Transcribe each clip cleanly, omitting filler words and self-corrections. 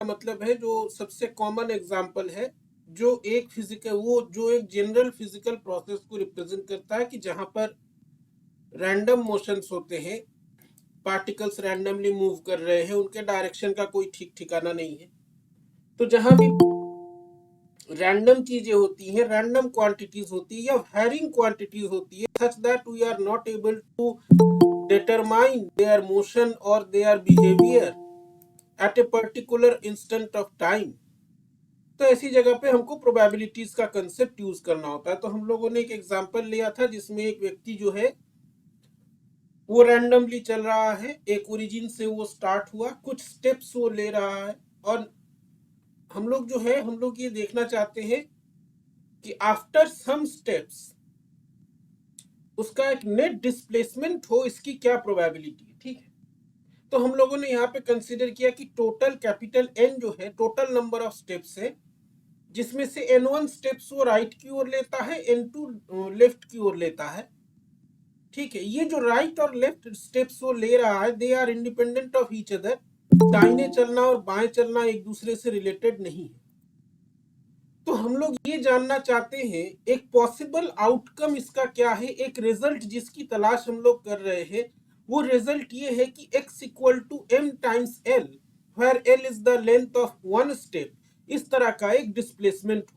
मतलब है जो सबसे कॉमन एग्जांपल है, जो एक जनरल फिजिकल प्रोसेस को रिप्रेजेंट करता है कि जहां पर रैंडम मोशंस होते हैं, पार्टिकल्स रैंडमली मूव कर रहे हैं, उनके डायरेक्शन का कोई ठीक ठिकाना नहीं है। तो जहां भी रैंडम चीजें होती हैं, रैंडम क्वांटिटीज होती है या वेरिंग क्वांटिटीज होती है, such that we are not able to determine their motion or their behavior at a particular instant of time, तो ऐसी जगह पे हमको प्रोबेबिलिटीज का कंसेप्ट यूज करना होता है। तो हम लोगों ने एक एग्जांपल लिया था जिसमें एक व्यक्ति जो है वो रैंडमली चल रहा है, एक ओरिजिन से वो स्टार्ट हुआ, कुछ स्टेप्स वो ले रहा है, और हम लोग ये देखना चाहते हैं कि आफ्टर सम स्टेप्स उसका एक नेट डिस्प्लेसमेंट हो, इसकी क्या प्रोबेबिलिटी है। ठीक है, तो हम लोगों ने यहाँ पे कंसीडर किया कि टोटल कैपिटल एन जो है टोटल नंबर ऑफ स्टेप्स है, जिसमें से n1 स्टेप्स वो राइट की ओर लेता है, n2 लेफ्ट की ओर लेता है। ठीक है, ये जो राइट और लेफ्ट स्टेप्स वो ले रहा है, they are independent of each other. दाहिने चलना और बाएं चलना एक दूसरे से रिलेटेड नहीं है। तो हम लोग ये जानना चाहते हैं एक पॉसिबल आउटकम इसका क्या है, एक रिजल्ट जिसकी तलाश हम लोग कर रहे हैं। वो रिजल्ट ये है कि x equal to m times l, where l is the length of one step, इस तरह का एक डिस्प्लेसमेंट हो।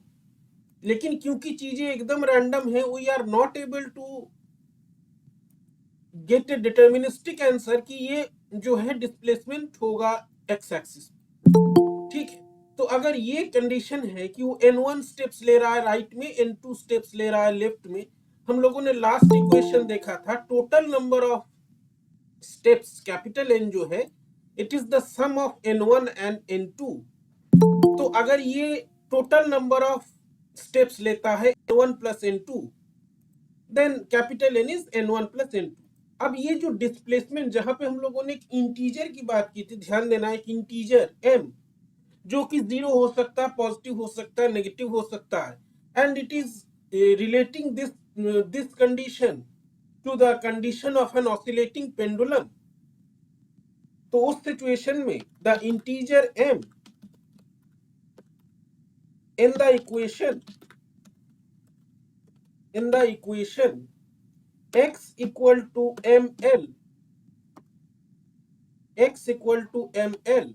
लेकिन क्योंकि चीजें एकदम रैंडम है, we are not able to get a deterministic answer कि ये जो है डिस्प्लेसमेंट होगा x एक्सिस। ठीक है, तो अगर ये कंडीशन है कि वो n1 स्टेप्स ले रहा है राइट में, n2 स्टेप्स ले रहा है लेफ्ट में, हम लोगों ने लास्ट इक्वेशन देखा था total number of steps capital N जो है it is the sum of n1 and n2। तो अगर ये टोटल नंबर ऑफ स्टेप्स लेता है n1 plus n2, then capital N is n1 plus n2। अब ये जो डिस्प्लेसमेंट, जहां पे हम लोगों ने एक इंटीजर की बात की थी, ध्यान देना, एक इंटीजर m जो कि 0 हो सकता है, पॉजिटिव हो सकता है, नेगेटिव हो सकता है, and it is relating this condition to the condition of an oscillating pendulum. तो उस सिचुएशन में the integer m in the equation x equal to ml, x equal to ml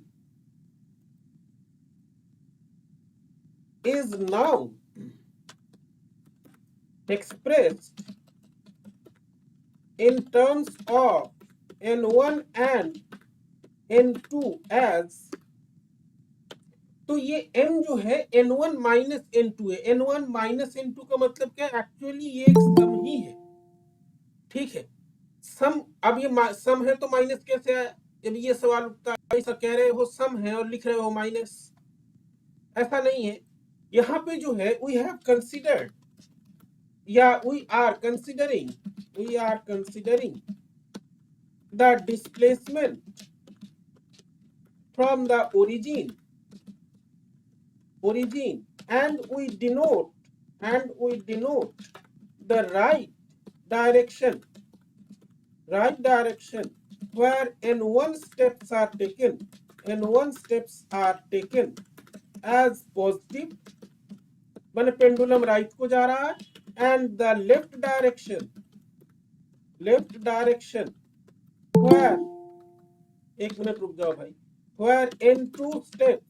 is now expressed in terms of n1 and n2 as, तो ये m जो है n1 minus n2 है। n1 minus n2 का मतलब क्या है, actually ये एक सम ही है। ठीक है, सम, अब ये सम है तो माइनस कैसे आया, जब ये सवाल उठता है, ऐसा कह रहे हो सम है और लिख रहे हो माइनस, ऐसा नहीं है। यहाँ पे जो है वी हैव कंसिडर्ड या we are considering the displacement from the origin and we denote the right direction where n1 steps are taken as positive, माने पेंडुलम राइट को जा रहा है, and the left direction where, एक minute रुक जाओ भाई, where n2 steps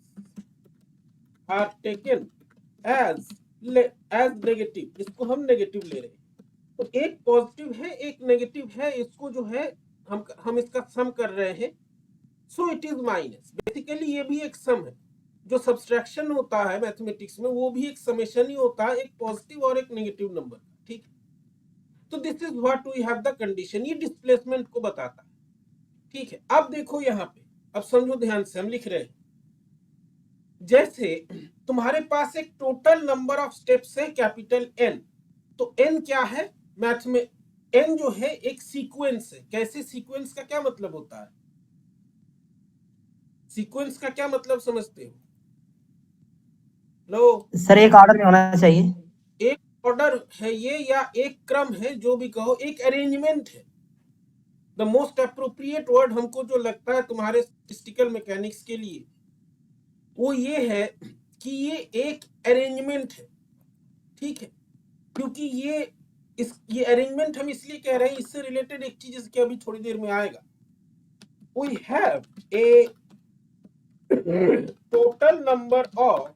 are taken as negative, इसको हम नेगेटिव ले रहे हैं। तो एक पॉजिटिव है एक नेगेटिव है, इसको जो है हम इसका सम कर रहे हैं, so it is minus. Basically ये भी एक सम है, जो सब्सट्रैक्शन होता है मैथमेटिक्स में वो भी एक समेशन ही होता है, एक पॉजिटिव और एक नेगेटिव नंबर। ठीक है, तो this is what we have the condition, ये डिस्प्लेसमेंट को बताता है। ठीक है, अब देखो यहाँ पे, अब समझो ध्यान से, हम लिख रहे हैं जैसे तुम्हारे पास एक टोटल नंबर ऑफ स्टेप्स है कैपिटल N, तो N क्या है मैथ में, N जो है एक सीक्वेंस है। कैसे सीक्वेंस का क्या मतलब होता है, सीक्वेंस का क्या मतलब समझते हो? लो सर एक ऑर्डर में होना चाहिए, एक ऑर्डर है ये, या एक क्रम है, जो भी कहो, एक अरेंजमेंट है। द मोस्ट अप्रोप्रिएट वर्ड हमको जो लगता है तुम्हारे स्टैटिस्टिकल मैकेनिक्स के लिए, वो ये है कि ये एक अरेंजमेंट है, ठीक है, क्योंकि ये अरेंजमेंट हम इसलिए कह रहे हैं, इससे रिलेटेड एक चीज इसके अभी थोड़ी देर में आएगा। We have a total number of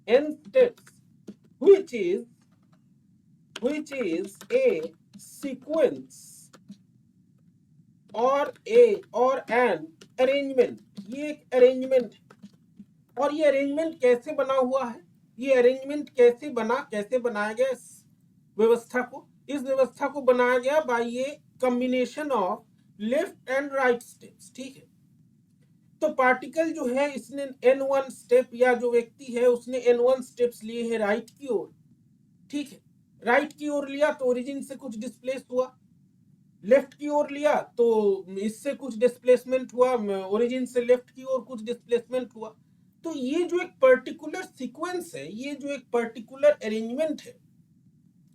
n steps which is a sequence or an arrangement। ये एक अरेंजमेंट है। और ये अरेंजमेंट कैसे बना हुआ है, ये अरेंजमेंट कैसे बनाया गया इस व्यवस्था को? इस व्यवस्था को बनाया गया बाय ये combination of left and right steps, ठीक है। तो पार्टिकल जो है इसने n1 स्टेप, या जो व्यक्ति है उसने n1 स्टेप्स लिए हैं राइट की ओर, ठीक है। राइट की ओर लिया तो ओरिजिन से कुछ डिस्प्लेस हुआ, लेफ्ट की ओर लिया तो इससे कुछ डिस्प्लेसमेंट हुआ, ओरिजिन से लेफ्ट की ओर कुछ डिस्प्लेसमेंट हुआ। तो ये जो एक पर्टिकुलर सीक्वेंस है, ये जो एक पर्टिकुलर अरेंजमेंट है,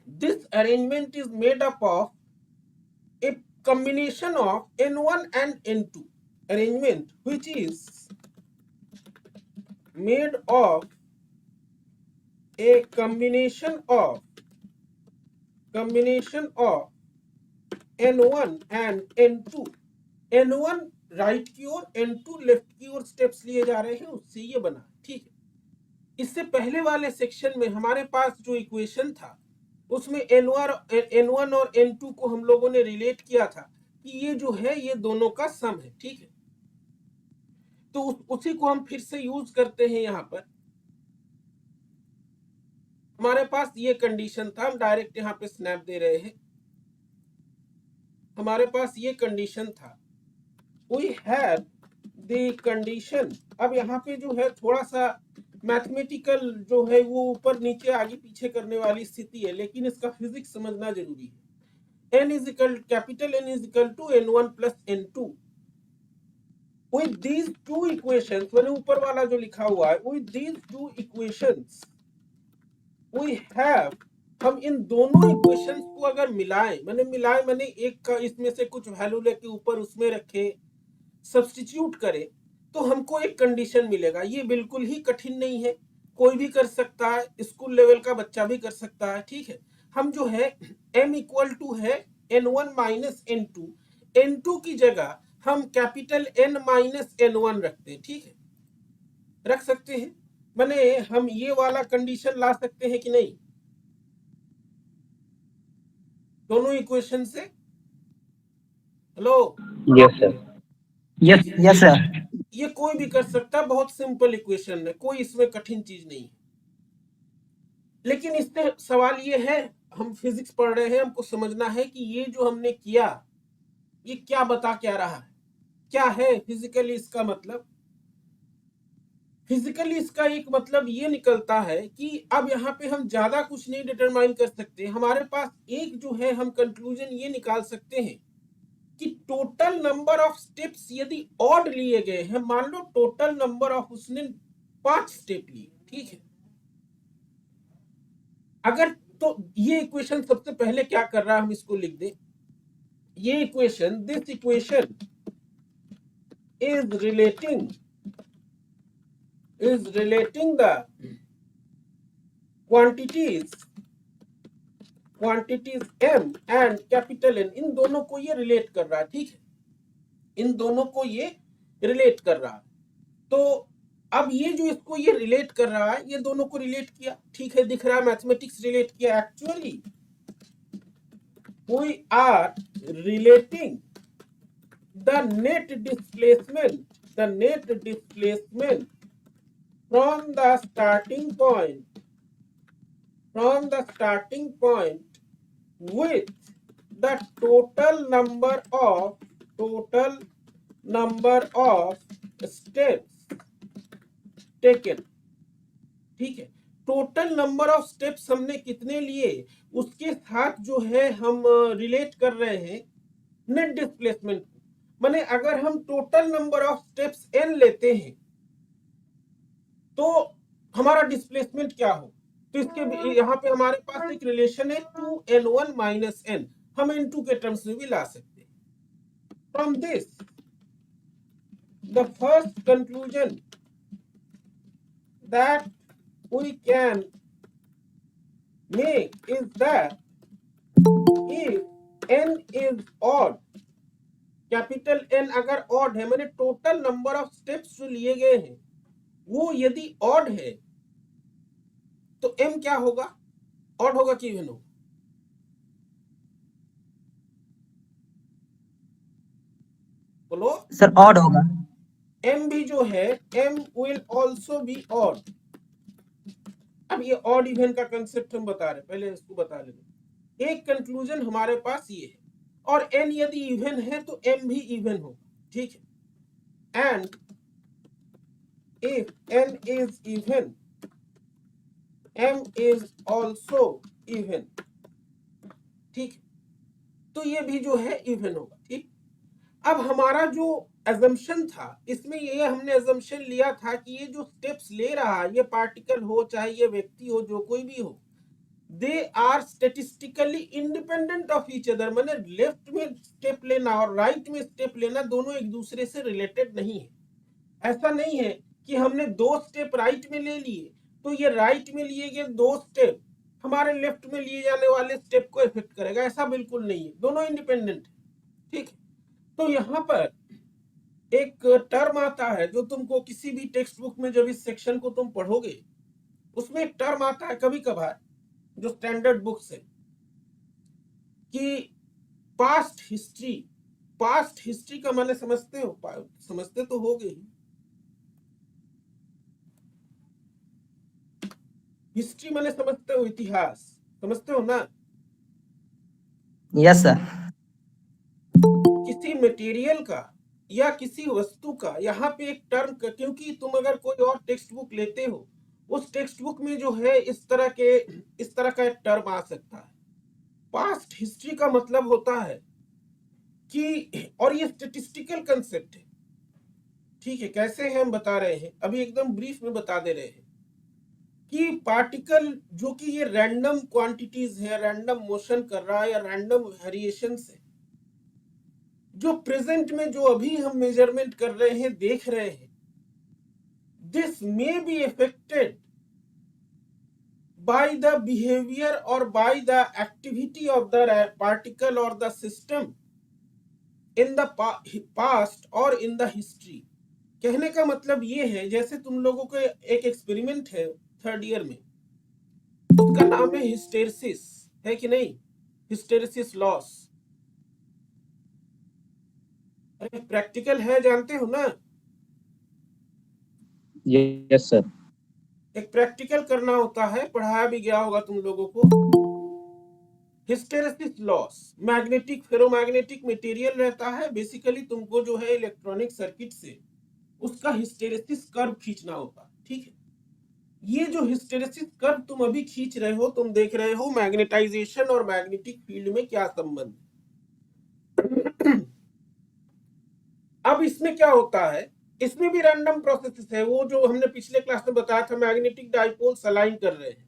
this arrangement is made up of A combination of n1 and n2 arrangement, which is made of a combination of n1 and n2। n1 right की ओर, n2 लेफ्ट की ओर steps लिए जा रहे हैं, उससे ये बना, ठीक है। इससे पहले वाले सेक्शन में हमारे पास जो इक्वेशन था उसमें n1 और n2 को हम लोगों ने रिलेट किया था कि ये जो है ये दोनों का सम है, ठीक है। तो उसी को हम फिर से यूज करते हैं। यहां पर हमारे पास ये कंडीशन था, हम डायरेक्ट यहां पे स्नैप दे रहे हैं। हमारे पास ये कंडीशन था, वी हैव द कंडीशन। अब यहाँ पे जो है थोड़ा सा मैथमेटिकल जो है वो ऊपर नीचे आगे पीछे करने वाली स्थिति है, लेकिन इसका फिजिक्स समझना जरूरी है। n is equal to n1 plus n2। with these two equations, मैंने ऊपर वाला जो लिखा हुआ है, with these two equations we have, हम इन दोनों इक्वेशंस को अगर मिलाएं, एक का इसमें से कुछ वैल्यू लेके ऊपर उसमें रखे, सब्स्टिट्यूट करें, तो हमको एक कंडीशन मिलेगा। ये बिल्कुल ही कठिन नहीं है, कोई भी कर सकता है, स्कूल लेवल का बच्चा भी कर सकता है, ठीक है। हम जो है m इक्वल टू है n1 माइनस n2, n2 की जगह हम कैपिटल N माइनस n1 रखते हैं, ठीक है, रख सकते हैं। माने हम ये वाला कंडीशन ला सकते हैं कि नहीं दोनों इक्वेशन से? Hello, yes sir. Yes sir. ये कोई भी कर सकता है, बहुत सिंपल इक्वेशन है, कोई इसमें कठिन चीज नहीं है। लेकिन इससे सवाल ये है, हम फिजिक्स पढ़ रहे हैं, हमको समझना है कि ये जो हमने किया ये क्या बता क्या रहा है, क्या है फिजिकली इसका मतलब। फिजिकली इसका एक मतलब ये निकलता है कि अब यहाँ पे हम ज्यादा कुछ नहीं डिटरमाइन कर सकते। हमारे पास एक जो है हम कंक्लूजन ये निकाल सकते हैं कि टोटल नंबर ऑफ स्टेप्स यदि ऑड लिए गए हैं, मान लो टोटल नंबर ऑफ उसने 5 स्टेप लिए, ठीक है, अगर तो ये इक्वेशन सबसे पहले क्या कर रहा है, हम इसको लिख दें। ये equation, this equation is relating the quantities m and capital N, इन दोनों को ये रिलेट कर रहा है, ठीक है, इन दोनों को ये रिलेट कर रहा है। तो अब ये जो इसको ये रिलेट कर रहा है, ये दोनों को रिलेट किया, ठीक है, दिख रहा है मैथमेटिक्स रिलेट किया। Actually we are relating the net displacement from the starting point with the total number of steps taken, ठीक है। टोटल नंबर ऑफ स्टेप्स हमने कितने लिए उसके साथ जो है हम रिलेट कर रहे हैं नेट डिस्प्लेसमेंट। माने अगर हम total number of steps n लेते हैं तो हमारा डिस्प्लेसमेंट क्या हो, तो इसके यहाँ पे हमारे पास एक रिलेशन है 2n1 माइनस n, हम n2 के टर्म्स में भी ला सकते हैं। From this the first conclusion that we can make is that if n is odd, capital n अगर ऑड है, मैंने टोटल नंबर ऑफ स्टेप्स जो लिए गए हैं वो यदि ऑड है तो m क्या होगा? ऑड होगा कि इवन होगा? बोलो सर ऑड होगा। m भी जो है m will also be odd। अब ये ऑड इवन का कंसेप्ट हम बता रहे, पहले इसको बता लेते। एक कंक्लूजन हमारे पास ये है, और n यदि इवन है तो m भी इवन होगा, ठीक है। And if n is even m is also even, ठीक। तो ये भी जो है इवन होगा, ठीक। अब हमारा जो अजम्पशन था इसमें ये हमने अजम्पशन लिया था कि ये जो स्टेप्स ले रहा है, ये पार्टिकल हो चाहे ये व्यक्ति हो, जो कोई भी हो, they are statistically independent of each other. मैंने लेफ्ट में स्टेप लेना और राइट में स्टेप लेना दोनों एक दूसरे से रिलेटेड नहीं है। ऐसा नहीं है कि हमने 2 स्टेप राइट में ले लिए तो ये राइट में लिए गए 2 स्टेप हमारे लेफ्ट में लिए जाने वाले स्टेप को इफेक्ट करेगा, ऐसा बिल्कुल नहीं है, दोनों इंडिपेंडेंट है, ठीक। तो यहाँ पर एक टर्म आता है जो तुमको किसी भी टेक्स्ट बुक में जब इस सेक्शन को तुम पढ़ोगे उसमें एक टर्म आता है कभी कभार जो स्टैंडर्ड बुक से, कि पास्ट हिस्ट्री। पास्ट हिस्ट्री का माने समझते हो? समझते तो होगे ही। हिस्ट्री माने समझते हो? इतिहास समझते हो ना? Yes sir. किसी मटेरियल का या किसी वस्तु का यहाँ पे एक टर्म, क्योंकि तुम अगर कोई और टेक्स्ट बुक लेते हो उस टेक्स्ट बुक में जो है इस तरह का एक टर्म आ सकता है। पास्ट हिस्ट्री का मतलब होता है कि, और ये स्टैटिस्टिकल कंसेप्ट है, ठीक है। कैसे है हम बता रहे हैं, अभी एकदम ब्रीफ में बता दे रहे हैं कि पार्टिकल जो कि ये रैंडम क्वांटिटीज है, रैंडम मोशन कर रहा है या रैंडम वेरिएशन है, जो प्रेजेंट में जो अभी हम मेजरमेंट कर रहे हैं, देख रहे हैं, this may be affected by the behavior or by the activity of the particle or the system in the past or in the history। कहने का मतलब ये है, जैसे तुम लोगों को एक एक्सपेरिमेंट है 3rd ईयर में, उसका नाम है हिस्टेरिसिस, है कि नहीं? Hysteresis loss. अरे प्रैक्टिकल है, जानते हो ना? Yes sir. एक प्रैक्टिकल करना होता है, पढ़ाया भी गया होगा तुम लोगों को। Hysteresis loss, magnetic ferromagnetic material रहता है, बेसिकली तुमको जो है इलेक्ट्रॉनिक सर्किट से उसका हिस्टेरिसिस कर्व खींचना होता है, ठीक है। ये जो हिस्टेरिसिस कर्व तुम अभी खींच रहे हो, तुम देख रहे हो मैग्नेटाइजेशन और मैग्नेटिक फील्ड में क्या संबंध। अब इसमें क्या होता है, इसमें भी रैंडम प्रोसेस है, वो जो हमने पिछले क्लास में बताया था, मैग्नेटिक डाइपोल्स अलाइन कर रहे हैं।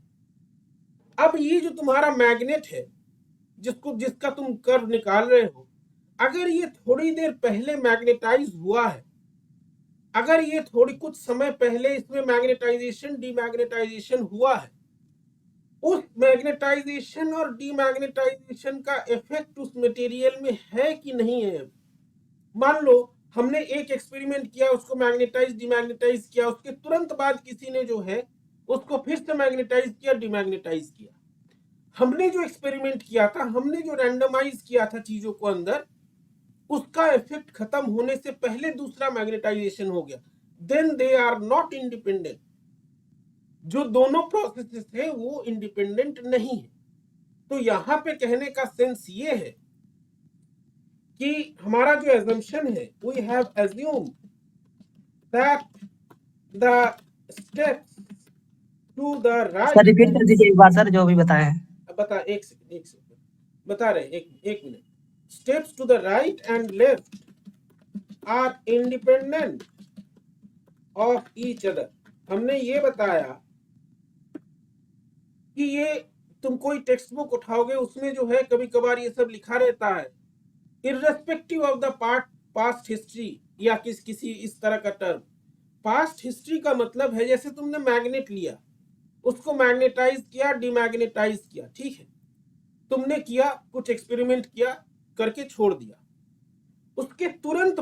अब ये जो तुम्हारा मैग्नेट है जिसका तुम कर्व निकाल रहे हो, अगर ये थोड़ी देर पहले मैग्नेटाइज हुआ है, अगर ये थोड़ी कुछ समय पहले इसमें मैग्नेटाइजेशन डीमैग्नेटाइजेशन हुआ है, उस मैग्नेटाइजेशन और डीमैग्नेटाइजेशन का इफेक्ट उस मटेरियल में है कि नहीं है। मान लो हमने एक एक्सपेरिमेंट किया, उसको मैग्नेटाइज डीमैग्नेटाइज किया, उसके तुरंत बाद किसी ने जो है उसको फिर से मैग्नेटाइज किया, डीमैग्नेटाइज किया। हमने जो एक्सपेरिमेंट किया था, हमने जो रैंडमाइज किया था चीजों को अंदर, उसका इफेक्ट खत्म होने से पहले दूसरा मैग्नेटाइजेशन हो गया, then they are not independent. जो दोनों प्रोसेसेस है वो इंडिपेंडेंट नहीं है। तो यहां पे कहने का सेंस ये है कि हमारा जो एजम्पशन है, we have assumed that the steps to the right. Sir repeat कर दीजिए एक बार सर, जो भी बताए हैं। बता, एक सेकंड बता रहे, एक minute. Steps to the right and left are independent of each other. हमने ये बताया कि ये तुम कोई टेक्स्ट बुक उठाओगे उसमें जो है कभी कभार ये सब लिखा रहता है, irrespective of the past history या किसी इस तरह का टर्म, पास्ट हिस्ट्री का मतलब है जैसे तुमने मैग्नेट लिया, उसको मैग्नेटाइज किया, डिमैग्नेटाइज किया, ठीक है, तुमने किया, कुछ एक्सपेरिमेंट किया, करके छोड़ दिया। उसके तुरंत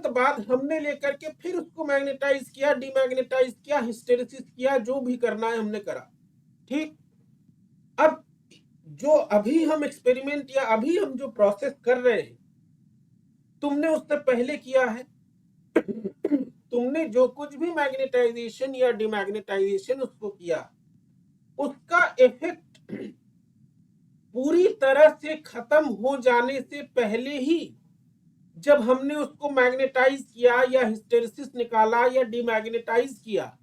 बाद हमने लेकर के फिर उसको मैग्नेटाइज किया, डिमैग्नेटाइज किया, हिस्टेरिसिस किया, जो भी करना है हमने करा, ठीक। अब जो अभी हम एक्सपेरिमेंट या अभी हम जो प्रोसेस कर रहे हैं, तुमने उससे पहले किया है। तुमने जो कुछ भी मैग्नेटाइजेशन या डिमैग्नेटाइजेशन उसको किया, उसका इफेक्ट पूरी तरह से खत्म हो जाने से पहले ही जब हमने उसको मैग्नेटाइज किया या हिस्टेरिसिस निकाला या डिमैग्नेटाइज किया,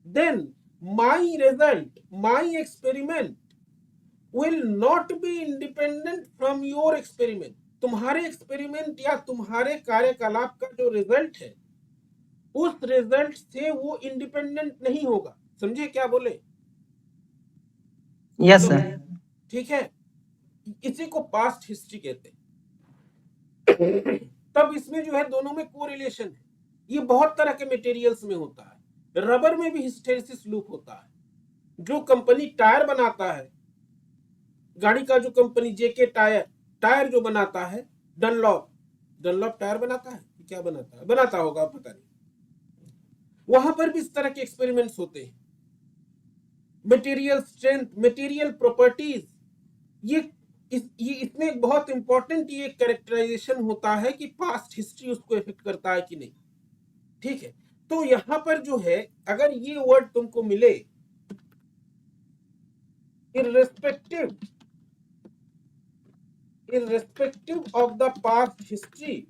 then my result, my experiment will not be independent from your experiment. तुम्हारे एक्सपेरिमेंट या तुम्हारे कार्यकलाप का जो रिजल्ट है, उस रिजल्ट से वो इंडिपेंडेंट नहीं होगा। समझे क्या बोले? Yes sir. ठीक है, इसी को पास्ट हिस्ट्री कहते हैं। तब इसमें जो है दोनों में कोरिलेशन है। ये बहुत तरह के मटेरियल्स में होता है। रबर में भी हिस्टेरिसिस लूप होता है। जो कंपनी टायर बनाता है, गाड़ी का जो कंपनी जेके टायर जो बनाता है, डनलॉप टायर बनाता है, क्या बनाता है, बनाता होगा पता नहीं, वहां पर भी इस तरह के एक्सपेरिमेंट्स होते हैं। मटेरियल स्ट्रेंथ, मटेरियल प्रॉपर्टीज, ये इसमें एक बहुत इंपॉर्टेंट ये कैरेक्टराइजेशन होता है कि पास्ट हिस्ट्री उसको इफेक्ट करता है कि नहीं, ठीक है। तो यहां पर जो है, अगर ये वर्ड तुमको मिले, irrespective of the past history,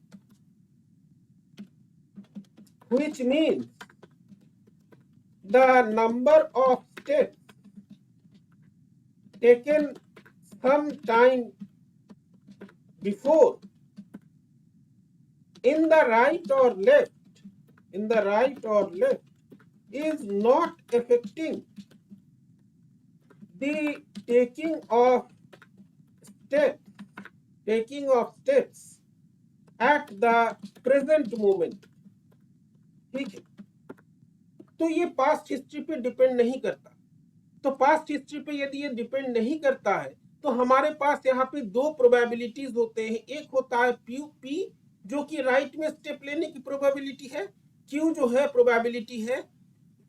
which means the number of steps taken some time before in the right or left is not affecting the taking of steps at the present moment, ठीक है। तो ये past history पे depend नहीं करता। तो past history पे यदि ये डिपेंड नहीं करता है, तो हमारे पास यहाँ पे दो प्रोबेबिलिटीज होते हैं। एक होता है पी, जो कि राइट में स्टेप लेने की प्रोबेबिलिटी है, क्यू जो है प्रोबेबिलिटी है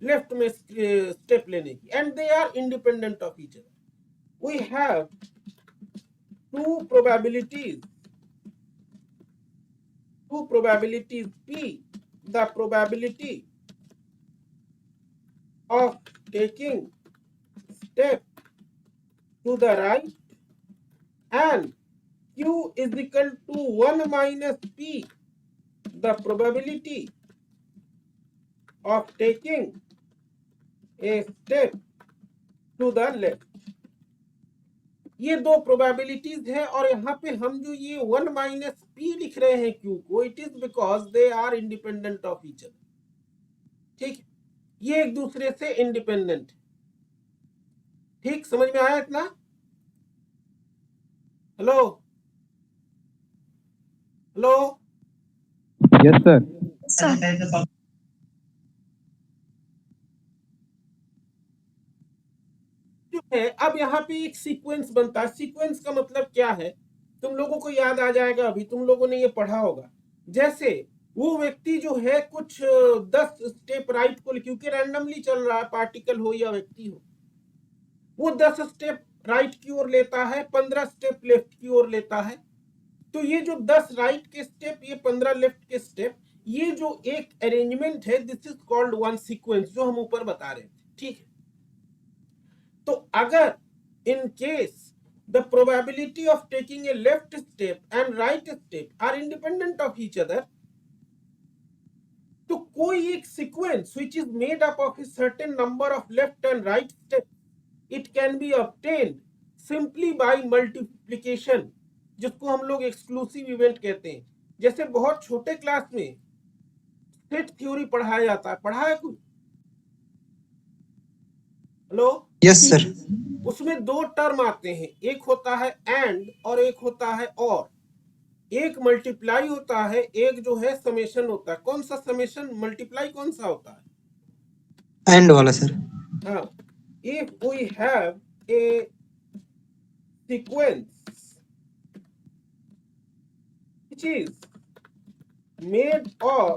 लेफ्ट में स्टेप लेने की, and they are independent of each other. We have two probabilities P, the probability of taking step to the right, and Q is equal to 1 minus P, the probability of taking a step to the left। ये दो probabilities है, और यहाँ पे हम जो ये 1 minus P लिख रहे हैं क्यू को, it is because they are independent of each other, ठीक है। ये एक दूसरे से इंडिपेंडेंट, ठीक, समझ में आया इतना? Hello yes sir. जो है, अब यहाँ पे एक सीक्वेंस बनता है। सीक्वेंस का मतलब क्या है, तुम लोगों को याद आ जाएगा, अभी तुम लोगों ने ये पढ़ा होगा। जैसे वो व्यक्ति जो है कुछ 10 स्टेप राइट को, क्योंकि रैंडमली चल रहा है, पार्टिकल हो या व्यक्ति हो, वो 10 स्टेप राइट की ओर लेता है, 15 स्टेप लेफ्ट की ओर लेता है। तो ये जो 10 राइट के स्टेप, ये 15 लेफ्ट के स्टेप, ये जो एक अरेंजमेंट है, this is called one sequence, जो हम ऊपर बता रहे थे, ठीक है। तो अगर in case the probability of taking a left step and right step are independent of each other, तो कोई एक sequence which is made up of a certain number of left and right steps, it can be obtained simply by multiplication, जिसको हम लोग exclusive event कहते हैं। जैसे बहुत छोटे क्लास में सेट थ्योरी पढ़ाया जाता है, पढ़ा है कुछ? Hello, yes sir. उसमें दो टर्म आते हैं, एक होता है एंड और एक होता है और। एक मल्टीप्लाई होता है, एक जो है समेशन होता है। कौन सा समेशन, मल्टीप्लाई कौन सा होता है? एंड वाला सर। हाँ, if we have a sequence which is made of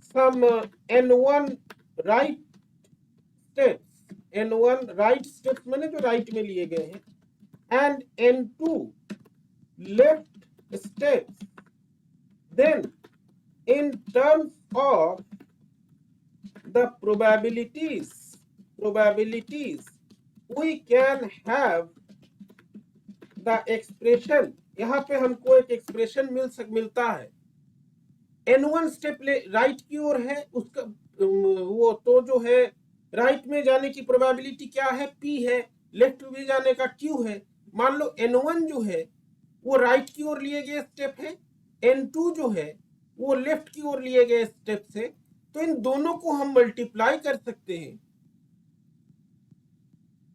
some n1 right steps, n1 right steps माने जो राइट में लिए गए हैं, and n2 left steps, then in terms of the probabilities we can have the expression, यहाँ पे हमको एक एक्सप्रेशन मिलता है। n1 स्टेप राइट की ओर है, उसका वो तो जो है राइट में जाने की प्रोबेबिलिटी क्या है, p है, लेफ्ट में जाने का q है। मान लो n1 जो है वो राइट की ओर लिए गए स्टेप है, n2 जो है वो लेफ्ट की ओर लिए गए स्टेप से, तो इन दोनों को हम मल्टीप्लाई कर सकते हैं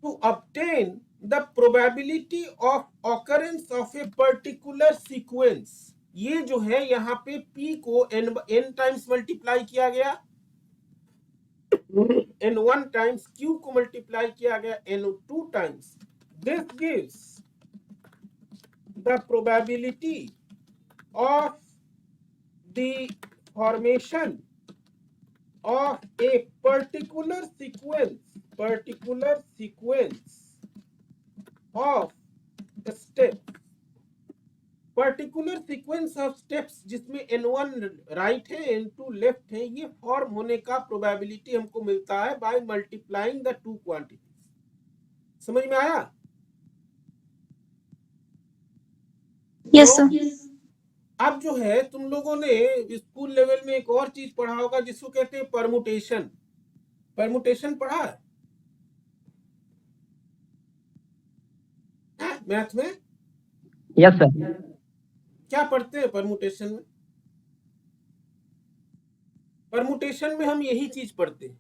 to obtain the probability of occurrence of a particular sequence. ये जो है यहाँ पे p को n टाइम्स मल्टीप्लाई किया गया, n1 टाइम्स q को मल्टीप्लाई किया गया n2 times. This gives the probability of the formation of a particular sequence of steps, particular sequence of steps जिसमें n1 राइट है, n2 लेफ्ट है, ये फॉर्म होने का प्रोबेबिलिटी हमको मिलता है by multiplying the two quantities. समझ में आया? Yes sir. अब जो है तुम लोगों ने स्कूल लेवल में एक और चीज पढ़ा होगा जिसको कहते हैं परमुटेशन। परमुटेशन पढ़ा है मैथ में? Yes sir. क्या पढ़ते हैं परमुटेशन में? परमुटेशन में हम यही चीज पढ़ते हैं,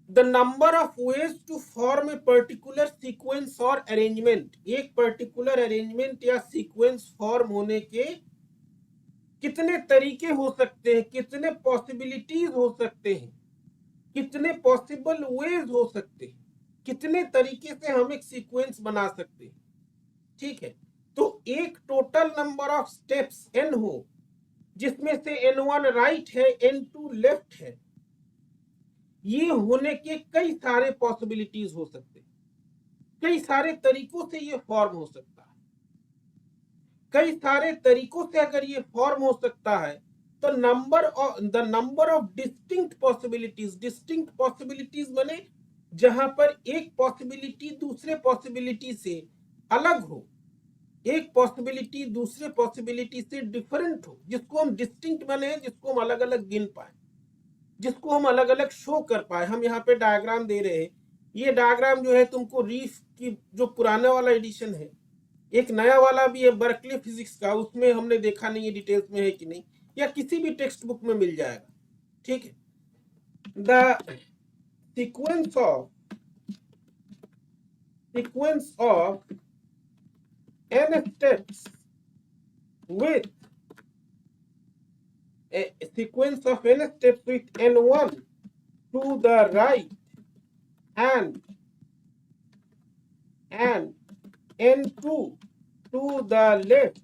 the number of ways to form a particular sequence और अरेंजमेंट। एक पर्टिकुलर अरेंजमेंट या सीक्वेंस फॉर्म होने के कितने तरीके हो सकते हैं, कितने पॉसिबिलिटीज हो सकते हैं, कितने पॉसिबल वेज हो सकते हैं, कितने तरीके से हम एक सीक्वेंस बना सकते हैं। ठीक है, तो एक total number of steps n हो, जिसमें से n1 राइट है, n2 लेफ्ट है, ये होने के कई सारे पॉसिबिलिटीज हो सकते हैं, कई सारे तरीकों से ये फॉर्म हो सकता है। कई सारे तरीकों से अगर ये फॉर्म हो सकता है तो the number of distinct possibilities बने, जहां पर एक पॉसिबिलिटी दूसरे पॉसिबिलिटी से अलग हो, एक पॉसिबिलिटी दूसरे पॉसिबिलिटी से डिफरेंट हो, जिसको हम डिस्टिंक्ट बने, जिसको हम अलग अलग गिन पाए, जिसको हम अलग अलग शो कर पाए। हम यहाँ पे डायग्राम दे रहे हैं, ये डायग्राम जो है तुमको रीफ की जो पुराना वाला एडिशन है, एक नया वाला भी है बर्कले फिजिक्स का, उसमें हमने देखा नहीं है डिटेल्स में है कि नहीं, या किसी भी टेक्स्ट बुक में मिल जाएगा। ठीक है, the sequence of n steps with a sequence of n steps with n1 to the right and n2 to the left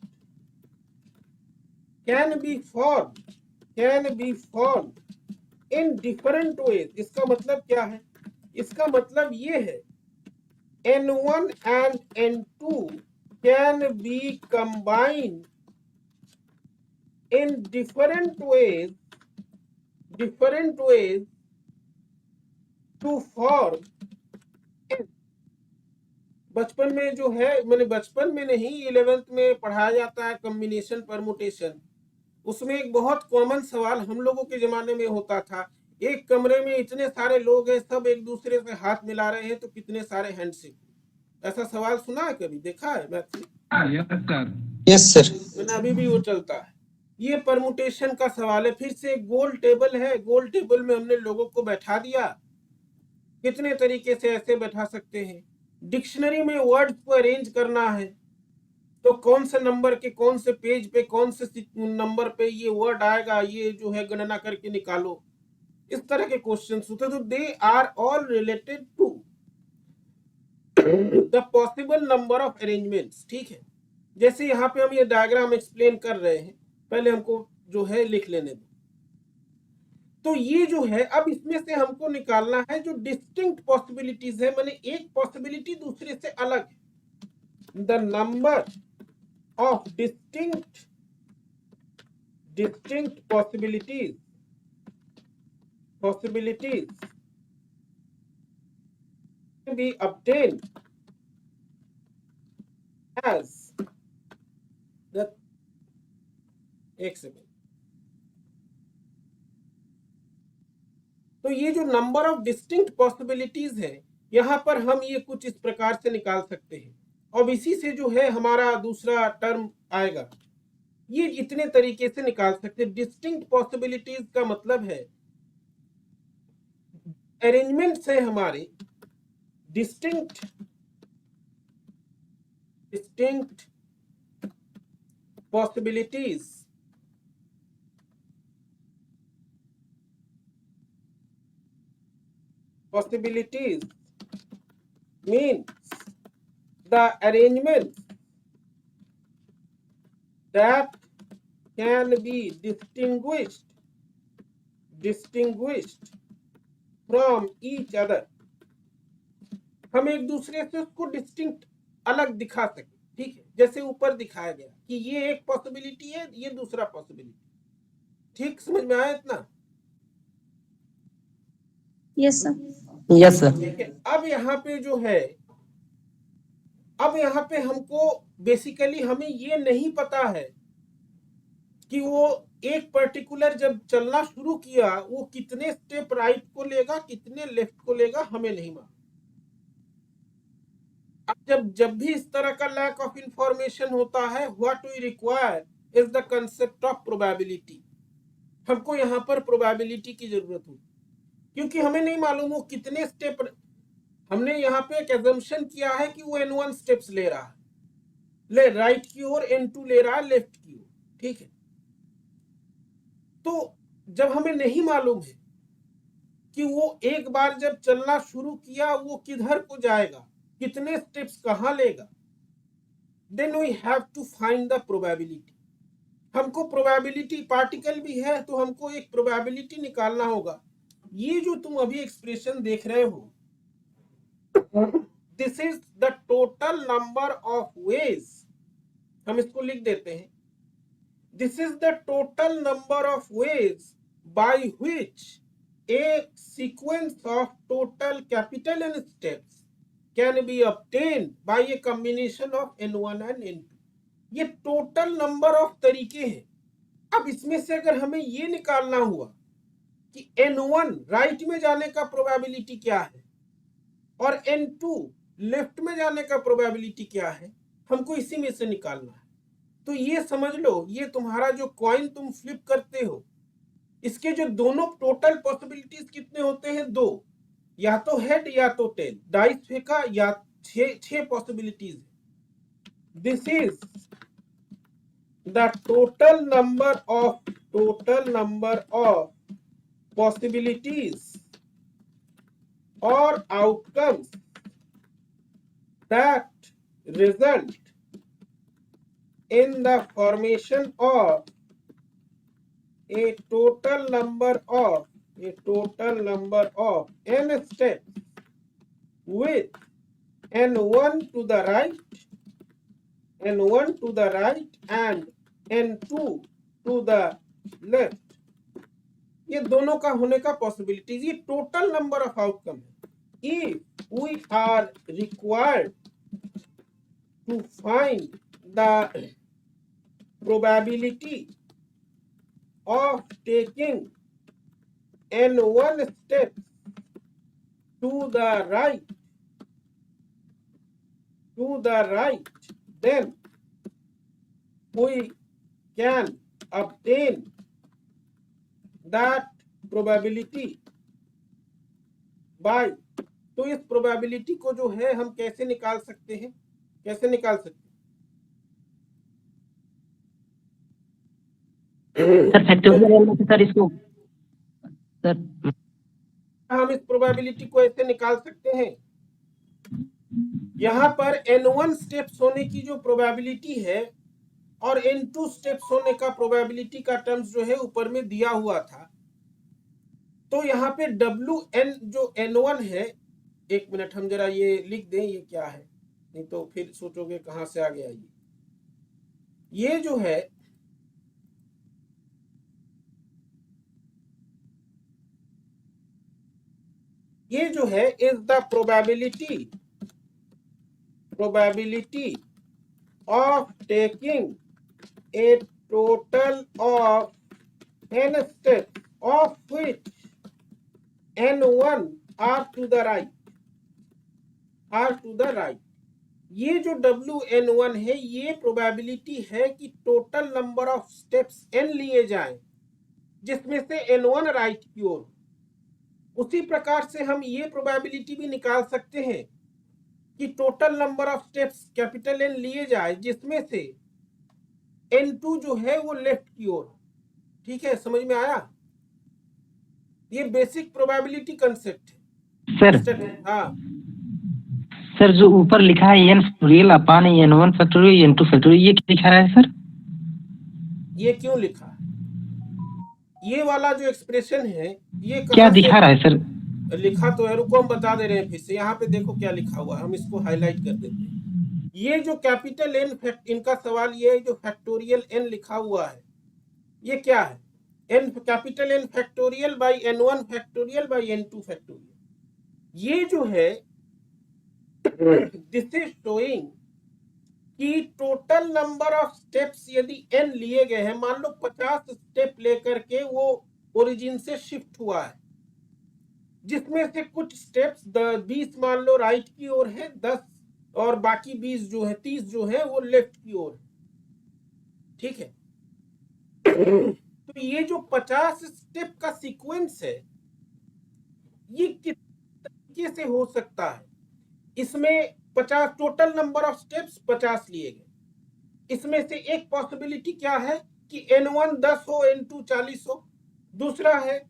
can be formed in different ways। इसका मतलब क्या है? इसका मतलब ये है n1 and n2 can be combined in different ways to form। बचपन में जो है, मैंने बचपन में नहीं, 11th में पढ़ाया जाता है कॉम्बिनेशन परमुटेशन। उसमें एक बहुत कॉमन सवाल हम लोगों के जमाने में होता था, एक कमरे में इतने सारे लोग हैं, सब एक दूसरे से हाथ मिला रहे हैं, तो कितने सारे हैंडशेक। ऐसा सवाल सुना है, कभी देखा है मैथ में? Yes sir. मैंने अभी भी वो चलता है। ये परमुटेशन का सवाल है। फिर से गोल टेबल है, गोल टेबल में हमने लोगों को बैठा दिया, कितने तरीके से ऐसे बैठा सकते हैं। डिक्शनरी में वर्ड्स को अरेंज करना है, तो कौन से नंबर के कौन से पेज पे कौन से नंबर पे ये वर्ड आएगा, ये जो है गणना करके निकालो, इस तरह के क्वेश्चंस होते हैं। तो they are all related to the possible number of arrangements. ठीक है, जैसे यहाँ पे हम ये डायग्राम एक्सप्लेन कर रहे हैं, पहले हमको जो है लिख लेने दो। तो ये जो है अब इसमें से हमको निकालना है जो डिस्टिंक्ट पॉसिबिलिटीज है, माने एक पॉसिबिलिटी दूसरे से अलग है। The number of distinct possibilities can be obtained as the एक सेकेंड। तो ये जो नंबर ऑफ डिस्टिंक्ट पॉसिबिलिटीज है, यहां पर हम ये कुछ इस प्रकार से निकाल सकते हैं। अब इसी से जो है हमारा दूसरा टर्म आएगा, ये इतने तरीके से निकाल सकते हैं। डिस्टिंक्ट पॉसिबिलिटीज का मतलब है अरेंजमेंट्स है हमारे, distinct possibilities means the arrangements that can be distinguished from each other। हम एक दूसरे से उसको डिस्टिंक्ट अलग दिखा सके। ठीक है, जैसे ऊपर दिखाया गया कि ये एक पॉसिबिलिटी है, ये दूसरा पॉसिबिलिटी। ठीक, समझ में आया इतना? Yes, sir. Yes sir. ठीक है, अब यहाँ पे जो है, अब यहाँ पे हमको बेसिकली हमें ये नहीं पता है कि वो एक पर्टिकुलर जब चलना शुरू किया वो कितने स्टेप राइट को लेगा, कितने लेफ्ट को लेगा, हमें नहीं मालूम। अब जब भी इस तरह का लैक ऑफ इंफॉर्मेशन होता है, what we require is the concept of probability. हमको यहाँ पर प्रोबेबिलिटी की जरूरत होगी, क्योंकि हमें नहीं मालूम वो कितने स्टेप। हमने यहाँ पे एक एजम्पशन किया है कि वो n1 स्टेप्स ले रहा है, ले राइट की ओर, n2 ले रहा है लेफ्ट की ओर। ठीक है, तो जब हमें नहीं मालूम है कि वो एक बार जब चलना शुरू किया वो किधर को जाएगा, कितने स्टेप्स कहां लेगा, then we have to find the probability. हमको प्रोबेबिलिटी, पार्टिकल भी है तो हमको एक प्रोबेबिलिटी निकालना होगा। ये जो तुम अभी एक्सप्रेशन देख रहे हो, this is the total number of veg, हम इसको लिख देते हैं। This is the total number of veg by which a sequence of total capital N steps can be obtained by a combination of n1 and n2। ये total number of तरीके हैं। अब इसमें से अगर हमें ये निकालना हुआ कि n1 राइट में जाने का प्रोबेबिलिटी क्या है और n2 लेफ्ट में जाने का प्रोबेबिलिटी क्या है, हमको इसी में से निकालना है। तो ये समझ लो, ये तुम्हारा जो कॉइन तुम फ्लिप करते हो, इसके जो दोनों टोटल पॉसिबिलिटीज कितने होते हैं? दो, या तो हेड या तो टेल। डाइस फेंका या छह possibilities. This is the total number of possibilities or outcomes that result in the formation of a total number of n steps with n1 to the right and n2 to the left। ये दोनों का होने का possibilities, ये total number of outcome है। If we are required to find the probability of taking n1 steps to the right, then we can obtain that probability by। तो इस probability को जो है हम कैसे निकाल सकते हैं, कैसे निकाल सकते हैं? सर फैक्टोरियल एन में सर इसको सर हम इस प्रोबेबिलिटी को ऐसे निकाल सकते हैं, यहाँ पर n1 स्टेप्स होने की जो प्रोबेबिलिटी है और n2 स्टेप्स होने का प्रोबेबिलिटी का टर्म्स जो है ऊपर में दिया हुआ था, तो यहाँ पे Wn जो n1 है, एक मिनट हम जरा ये लिख दें ये क्या है, नहीं तो फिर सोचोगे कहां से आ गया ये जो है is the probability of taking a total of n steps of which n1 are to the right, ये जो Wn1 है ये प्रोबेबिलिटी है कि total number of steps n लिए जाएं जिसमें से n1 राइट की ओर। उसी प्रकार से हम ये प्रोबेबिलिटी भी निकाल सकते हैं कि total number of steps capital N लिए जाए जिसमें से N2 जो है वो लेफ्ट की ओर। ठीक है, समझ में आया? ये बेसिक प्रोबेबिलिटी कंसेप्ट है सर। हाँ सर जो ऊपर लिखा है n फैक्टोरियल अपान n1 फैक्टोरियल n2 फैक्टोरियल, ये क्या दिखा रहा है सर? ये क्यों लिखा है? ये वाला जो एक्सप्रेशन है ये क्या दिखा रहा है सर? लिखा तो है, रुको हम बता दे रहे हैं फिर से। यहाँ पे देखो क्या लिखा हुआ है, हम इसको हाईलाइट कर देते हैं। ये जो कैपिटल N, इनका सवाल ये है जो फैक्टोरियल N लिखा हुआ है ये क्या है? N capital N factorial by N1 factorial by N2 factorial. ये जो है दिस इज शोइंग कि टोटल नंबर ऑफ स्टेप्स यदि n लिए गए हैं, मान लो 50 स्टेप लेकर के वो ओरिजिन से शिफ्ट हुआ है, जिसमें से कुछ स्टेप्स 20 मान लो राइट की ओर है, 10 और बाकी 20 जो है 30 जो है वो लेफ्ट की ओर है। ठीक है तो ये जो 50 स्टेप का सीक्वेंस है ये किस तरीके से हो सकता है? इसमें 50 टोटल नंबर ऑफ स्टेप्स 50 लिए गए। इसमें से एक पॉसिबिलिटी क्या है कि n1 10 हो, n2 40 हो। दूसरा है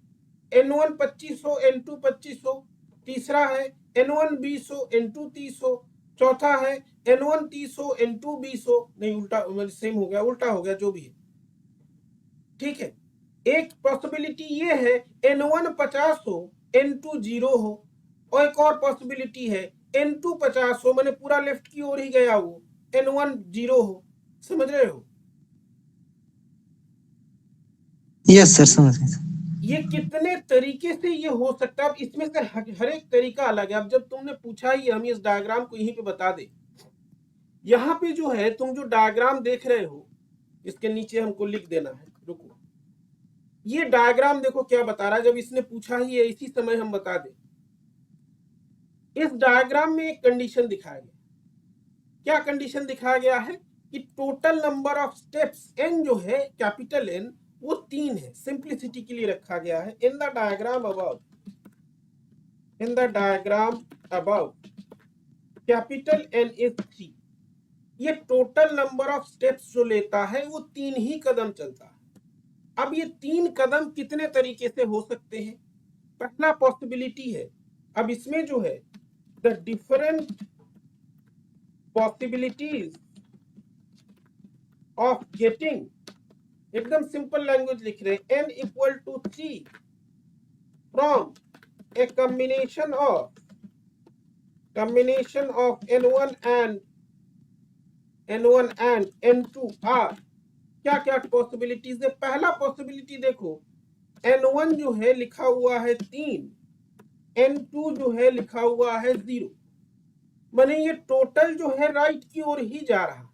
n1 25 हो, n2 25 हो। तीसरा है n1 20 हो, n2 30 हो। चौथा है n1 30 हो, n2 20 हो। नहीं उल्टा, सेम हो गया, उल्टा हो गया, जो भी है। ठीक है, एक पॉसिबिलिटी ये है n1 50 हो, n2 0 हो। और एक और पॉसिबिलिटी है n2 50 हो, मैंने पूरा लेफ्ट की ओर ही गया वो, n1 0 हो। समझ रहे हो? यस सर, समझ गए। ये कितने तरीके से ये हो सकता है? अब इसमें से हर एक तरीका अलग है। अब जब तुमने पूछा ही हम इस डायग्राम को यहीं पे बता दे। यहाँ पे जो है तुम जो डायग्राम देख रहे हो इसके नीचे हमको लिख देना है, रुको। ये डायग्राम देखो क्या बता रहा है, जब इसने पूछा ही है इसी समय हम बता दे। इस डायग्राम में एक कंडीशन दिखाया गया। क्या कंडीशन दिखाया गया है कि total number of steps n जो है कैपिटल N वो 3 है। सिंप्लिसिटी के लिए रखा गया है। In the diagram about capital N is 3। ये टोटल नंबर ऑफ स्टेप्स जो लेता है वो 3 ही कदम चलता है। अब ये 3 कदम कितने तरीके से हो सकते हैं? पहला पॉसिबिलिटी है, अब इसमें जो है the different possibilities of getting, एकदम सिंपल लैंग्वेज लिख रहे हैं, n equal to 3 from a combination of n1 and n2 are. क्या क्या पॉसिबिलिटीज है? पहला पॉसिबिलिटी देखो, n1 जो है लिखा हुआ है 3, n2 जो है लिखा हुआ है 0। माने ये टोटल जो है राइट की ओर ही जा रहा।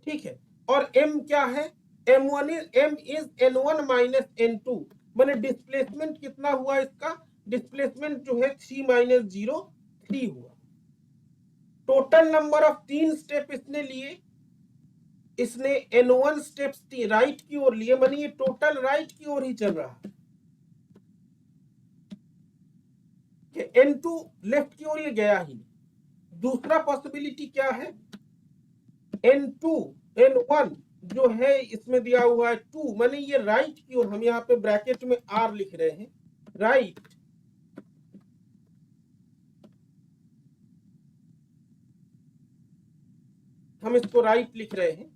ठीक है, और m क्या है? m is n1 minus n2। माने डिस्प्लेसमेंट कितना हुआ इसका? डिस्प्लेसमेंट जो है 3 माइनस 0 3 हुआ। टोटल नंबर ऑफ 3 स्टेप इसने लिए, इसने n1 स्टेप्स राइट की ओर लिए, माने ये टोटल राइट की ओर ही चल रहा है। n2 लेफ्ट की ओर ये गया ही नहीं। दूसरा पॉसिबिलिटी क्या है? n1 जो है इसमें दिया हुआ है 2, माने ये राइट की ओर, हम यहाँ पे ब्रैकेट में R लिख रहे हैं, राइट हम इसको राइट लिख रहे हैं,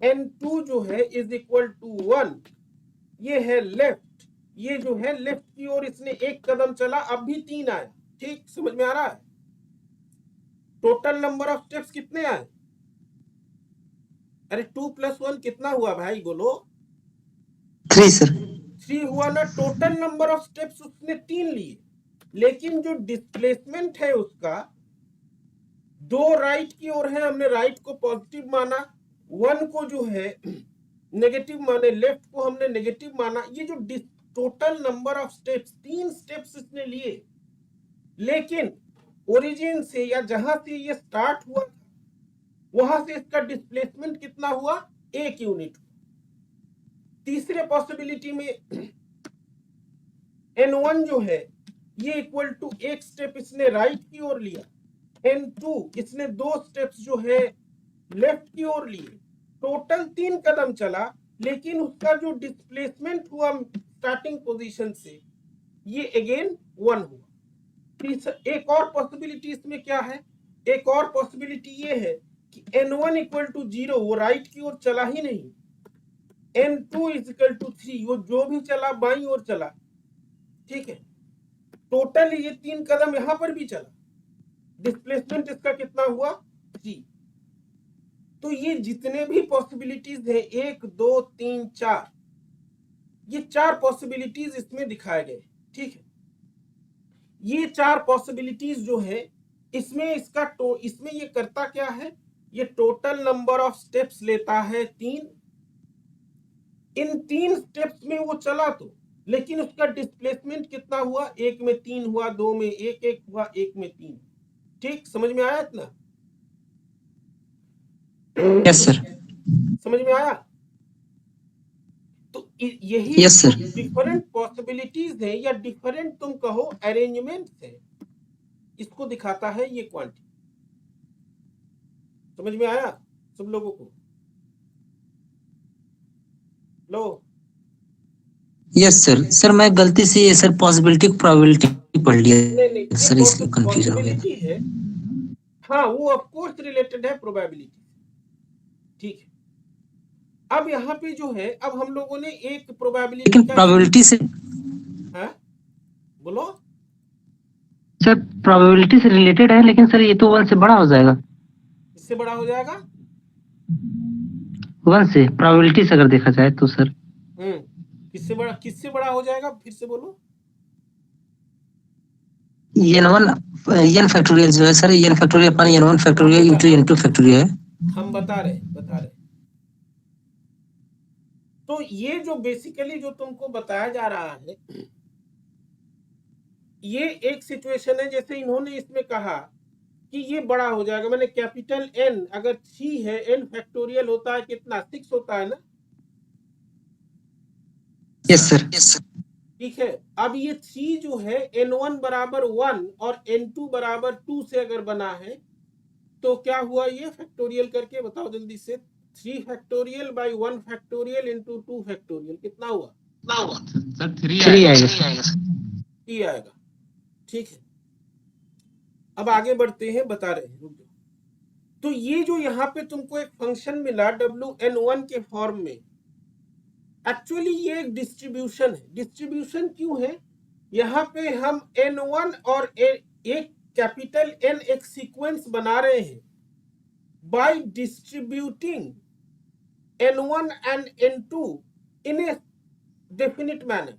N2 जो है इज इक्वल टू 1, ये है लेफ्ट, ये जो है लेफ्ट की ओर इसने एक कदम चला, अब भी 3 आया। ठीक, समझ में आ रहा है? टोटल नंबर ऑफ स्टेप्स कितने आए? अरे 2 + 1 कितना हुआ भाई, बोलो? 3 सर। 3 हुआ ना। टोटल नंबर ऑफ स्टेप्स उसने 3 लिए, लेकिन जो डिस्प्लेसमेंट है उसका 2 राइट की ओर है, हमने राइट को पॉजिटिव माना, 1 को जो है नेगेटिव माने, लेफ्ट को हमने नेगेटिव माना। ये जो total number of steps 3 steps इसने लिए, लेकिन ओरिजिन से या जहां से ये स्टार्ट हुआ वहां से इसका डिस्प्लेसमेंट कितना हुआ? 1 यूनिट। तीसरे पॉसिबिलिटी में N1 जो है ये इक्वल टू 1 स्टेप इसने राइट की ओर लिया, N2 इसने 2 स्टेप्स जो है लेफ्ट की ओर लिए, टोटल 3 कदम चला, लेकिन उसका जो डिस्प्लेसमेंट हुआ स्टार्टिंग पोजीशन से ये अगेन 1 हुआ। एक और पॉसिबिलिटी इसमें क्या है? एक और पॉसिबिलिटी ये है कि N1 इक्वल टू 0, वो राइट की ओर चला ही नहीं, N2 इज इक्वल टू 3, वो जो भी चला बाईं ओर चला। ठीक है, टोटल ये 3 कदम यहां पर भी चला, डिस्प्लेसमेंट इसका कितना हुआ? 3। तो ये जितने भी पॉसिबिलिटीज है 1 2 3 4, ये 4 पॉसिबिलिटीज इसमें दिखाए गए। ठीक है, ये 4 पॉसिबिलिटीज जो है इसमें इसका इसमें ये करता क्या है? ये टोटल नंबर ऑफ स्टेप्स लेता है 3, इन 3 स्टेप्स में वो चला तो, लेकिन उसका डिस्प्लेसमेंट कितना हुआ? 1 में 3 हुआ, 2 में 1 1 हुआ, 1 में 3। ठीक, समझ में आया इतना? Yes sir. समझ में आया? तो यही यस सर। डिफरेंट पॉसिबिलिटीज है या डिफरेंट तुम कहो अरेंजमेंट है, इसको दिखाता है ये क्वांटिटी। समझ में आया सब लोगों को? लो, यस सर। सर मैं गलती से ये सर पॉसिबिलिटी प्रोबेबिलिटी पढ़ लिया नहीं सर, इसलिए कंफ्यूजन हो गया। पॉसिबिलिटी है, हाँ वो ऑफ कोर्स रिलेटेड है प्रोबेबिलिटी। ठीक है, अब यहाँ पे जो है, अब हम लोगों ने एक प्रोबेबिलिटी, लेकिन प्रोबेबिलिटी से, हाँ बोलो सर प्रोबेबिलिटी से रिलेटेड है, लेकिन सर ये तो 1 से बड़ा हो जाएगा। इससे बड़ा हो जाएगा 1 से प्रोबेबिलिटी से अगर देखा जाए तो सर। किससे बड़ा हो जाएगा? फिर से बोलो। n1 n फैक्टोरियल जो है sir, n factorial upon n1 factorial into n2 factorial है। हम बता रहे। तो ये जो बेसिकली जो तुमको बताया जा रहा है, ये एक सिचुएशन है, जैसे इन्होंने इसमें कहा कि ये बड़ा हो जाएगा, मैंने कैपिटल N अगर 3 है, N फैक्टोरियल होता है कितना? 6 होता है ना? Yes sir. ठीक है, अब ये 3 जो है N1 बराबर 1 और N2 बराबर 2 से अगर बना है, तो क्या हुआ? ये फैक्टोरियल करके बताओ जल्दी से। 3 factorial by 1 factorial into 2 factorial कितना हुआ? सर 3 आएगा। 3 आएगा। ठीक है, अब आगे बढ़ते हैं, बता रहे हैं, रुक जाओ। तो ये जो यहाँ पे तुमको एक फंक्शन मिला WN1 के फॉर्म में, एक्चुअली ये एक डिस्ट्रीब्यूशन है। डिस्ट्रीब्यूशन क्यों है? यहाँ पे हम N1 और एक कैपिटल N एक सीक्वेंस बना रहे हैं by distributing N1 and N2 in a definite manner.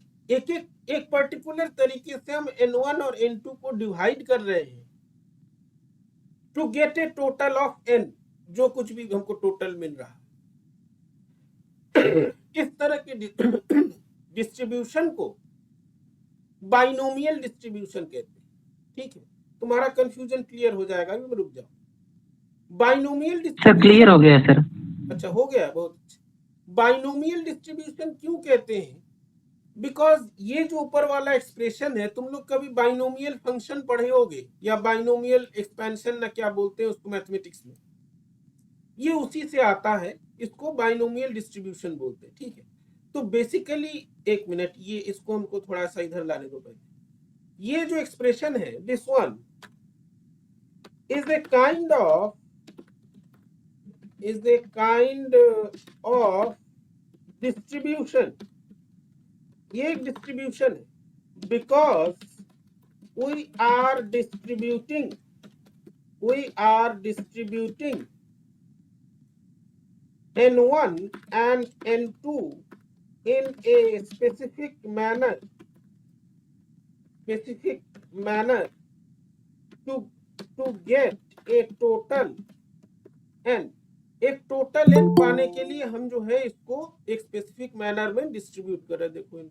एक पर्टिकुलर तरीके से हम N1 और N2 को डिवाइड कर रहे हैं to get a total of N, जो कुछ भी हमको टोटल मिल रहा है। इस तरह के डिस्ट्रीब्यूशन को बाइनोमियल डिस्ट्रीब्यूशन कहते हैं। ठीक है, तुम्हारा कंफ्यूजन क्लियर हो जाएगा, अभी रुक जाओ। बाइनोमियल सर क्लियर हो गया सर। अच्छा हो गया, बहुत अच्छा। बाइनोमियल डिस्ट्रीब्यूशन क्यों कहते हैं? बिकॉज ये जो ऊपर वाला एक्सप्रेशन है, तुम लोग कभी बाइनोमियल फंक्शन पढ़े होगे या बाइनोमियल एक्सपेंशन ना क्या बोलते हैं उसको मैथमेटिक्स में, ये उसी से आता है। इसको बाइनोमियल डिस्ट्रीब्यूशन बोलते हैं, ठीक है। तो बेसिकली एक मिनट, ये इसको हमको थोड़ा सा इधर लाने दो पहले। ये जो एक्सप्रेशन है, this one is a kind of distribution, ये एक डिस्ट्रीब्यूशन है, because we are distributing n1 and n2 in a specific manner to get a total n। एक टोटल n पाने के लिए हम जो है इसको एक स्पेसिफिक मैनर में डिस्ट्रीब्यूट कर रहे हैं। देखो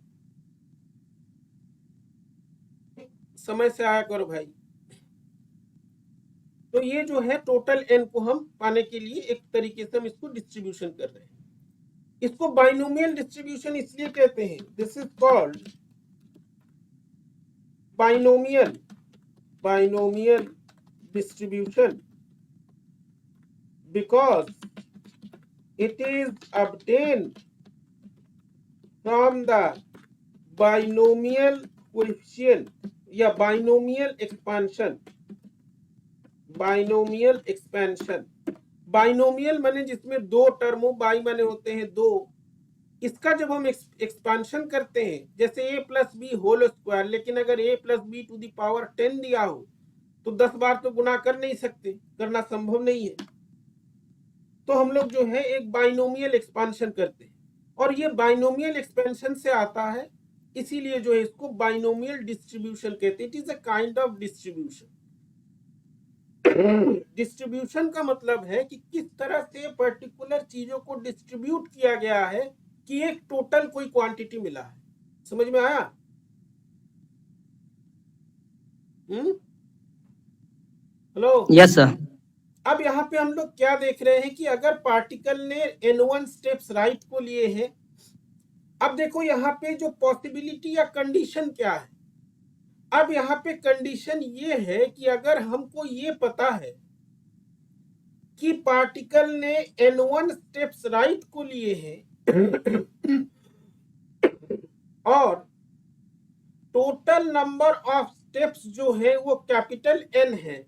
समय से आया करो भाई। तो ये जो है टोटल n को हम पाने के लिए एक तरीके से हम इसको डिस्ट्रीब्यूशन कर रहे हैं। इसको बाइनोमियल डिस्ट्रीब्यूशन इसलिए कहते हैं, this is called binomial distribution because it is obtained from the binomial coefficient या binomial expansion। बाइनोमियल माने जिसमें दो टर्म हो, बाई माने होते हैं दो, इसका जब हम एक्सपांशन करते हैं, जैसे a plus B whole square, लेकिन अगर a plus B to the power 10 दिया हो तो 10 बार तो गुना कर नहीं सकते, करना संभव नहीं है। तो हम लोग जो है एक बाइनोमियल एक्सपांशन करते हैं, और ये बाइनोमियल एक्सपेंशन से आता है, इसीलिए जो है इसको बाइनोमियल डिस्ट्रीब्यूशन कहते हैं। It is a kind of distribution. Distribution का मतलब है कि किस तरह से पर्टिकुलर चीजों को डिस्ट्रीब्यूट किया गया है कि एक टोटल कोई क्वांटिटी मिला है। समझ में आया? Hello, yes sir. अब यहाँ पे हम लोग क्या देख रहे हैं कि अगर पार्टिकल ने n1 स्टेप्स राइट को लिए हैं, अब देखो यहाँ पे जो पॉसिबिलिटी या कंडीशन क्या है। अब यहाँ पे कंडीशन ये है कि अगर हमको ये पता है कि पार्टिकल ने n1 स्टेप्स राइट को लिए हैं और टोटल नंबर ऑफ स्टेप्स जो है वो कैपिटल N है,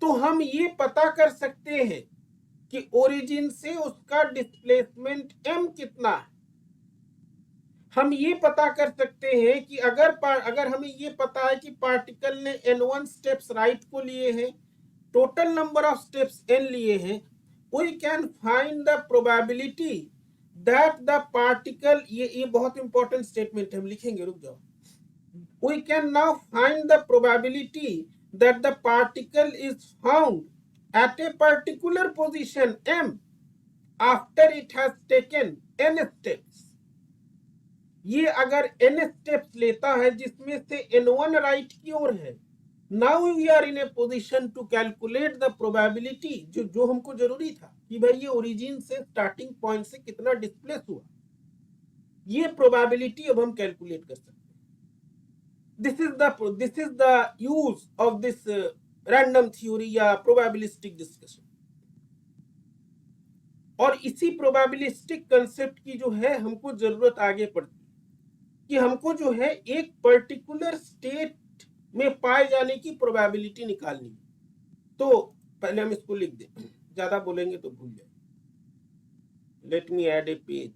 तो हम ये पता कर सकते हैं कि ओरिजिन से उसका डिस्प्लेसमेंट m कितना है। हम ये पता कर सकते हैं कि अगर हमें ये पता है कि पार्टिकल ने n1 स्टेप्स राइट को लिए हैं, total number of steps n लिए हैं, we can find the probability that the particle, ये बहुत इंपॉर्टेंट स्टेटमेंट है, हम लिखेंगे, रुक जाओ। We can now find the probability that the particle is found at a particular position m after it has taken n steps। ये अगर n steps लेता है जिसमें से n1 राइट की ओर है, now we are in a position to calculate the probability, जो हमको जरूरी था कि भाई ये ओरिजिन से स्टार्टिंग पॉइंट से कितना डिस्प्लेस हुआ, ये प्रोबेबिलिटी अब हम कैलकुलेट कर सकते हैं। This is the use of this random theory या probabilistic discussion। और इसी probabilistic concept की जो है हमको जरूरत आगे पड़ती है कि हमको जो है एक particular state में पाए जाने की probability निकालनी है। तो पहले हम इसको लिख दें, ज्यादा बोलेंगे तो भूल जाए। Let me add a page।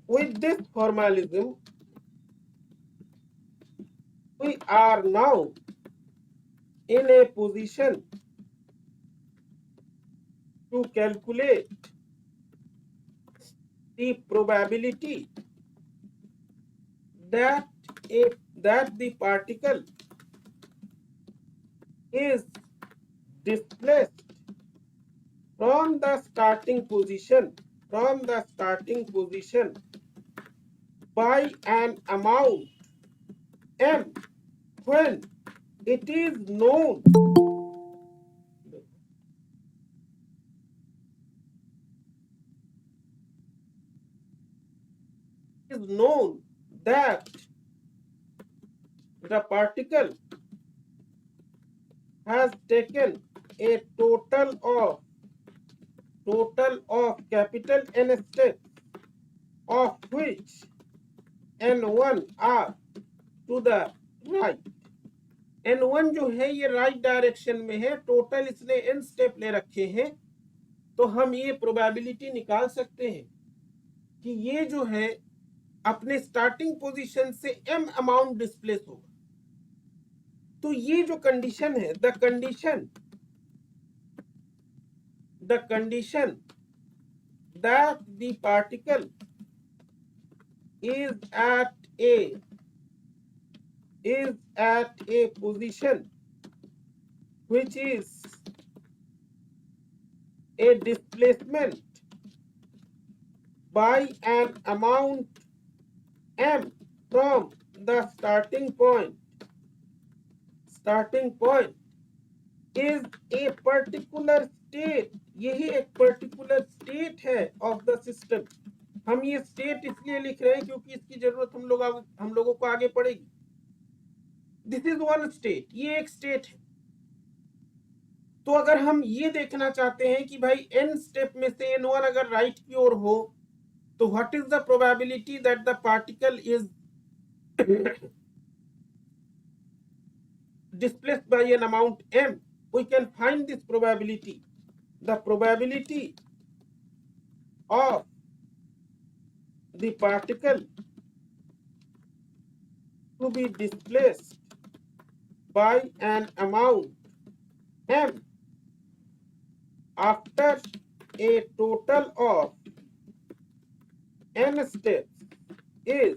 With this formalism, we are now in a position to calculate the probability that the particle is displaced from the starting position by an amount m when it is known that the particle has taken a total of capital N steps, of which N1 are to the right. N1 जो है ये right direction में है, total इसने n step ले रखे हैं, तो हम ये प्रोबेबिलिटी निकाल सकते हैं कि ये जो है अपने स्टार्टिंग पोजीशन से m अमाउंट डिस्प्लेस होगा। तो ये जो कंडीशन है, the condition that the particle is at a position which is a displacement by an amount m from the starting point is a particular state। यही एक particular state है of the system. हम ये state इसलिए लिख रहे हैं क्योंकि इसकी जरूरत हम लोगों को आगे पड़ेगी। दिस इज वन स्टेट, ये एक स्टेट है। तो अगर हम ये देखना चाहते हैं कि भाई n स्टेप में से n1 अगर राइट की ओर हो तो what is the probability that the particle is displaced by an amount m, we can find this probability. The probability of the particle to be displaced by an amount m after a total of n steps is,